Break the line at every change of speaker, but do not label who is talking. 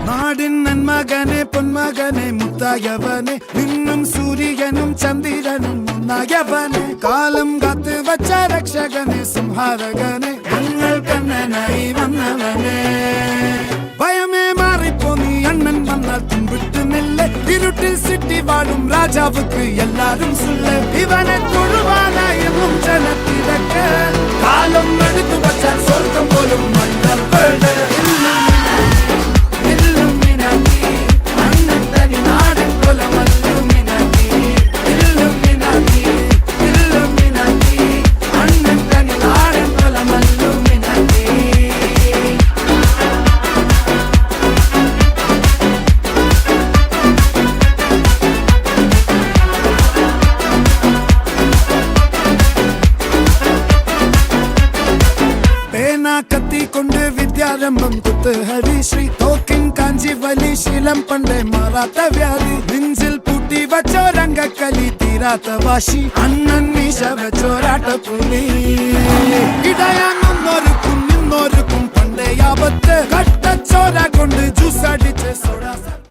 നാടിൻ നന്മകനെ പൊന്മകനെ മുത്തായവനെ നിന്നും സൂര്യനും ചന്ദ്രനും ഒന്നായവനെ കാലം കാത്ത് വച്ച രക്ഷകനെ സംഹാരകനെ ഞങ്ങൾ കണ്ണനായി വന്നവനെ ഭയമേ മാറിപ്പോ നീ അണ്ണൻ വന്നാൽ തുമ്പിട്ട് നെല്ല് ഇരുട്ടിൽ സിറ്റി വാഴും രാജാവുക്ക് എല്ലാരും സുല്ല് ഇവനെ തൊഴുവാനായി എന്നും ജനത്തിരക്ക് കാലം എടുത്തു വച്ചാൽ സ്വർഗം പോലും മണ്ണൽ വീട് കത്തി കൊണ്ട് വിദ്യാരംഭം കുത്ത് ഹരിശ്രീ തോക്കിൻ കാഞ്ചി വലി ശീലം പണ്ടേ മാറാത്ത വ്യാധി നെഞ്ചിൽ പൂട്ടി വച്ചോരംഗക്കലി തീരാത്ത വാശി അണ്ണൻ മീശ വെച്ചോരാട്ട പുലി ഇടയാങ്ങൊന്നൊരുക്കും നിന്നൊരുക്കും പണ്ടേ ആപത്ത് കട്ടച്ചോര കൊണ്ട് ജ്യൂസ്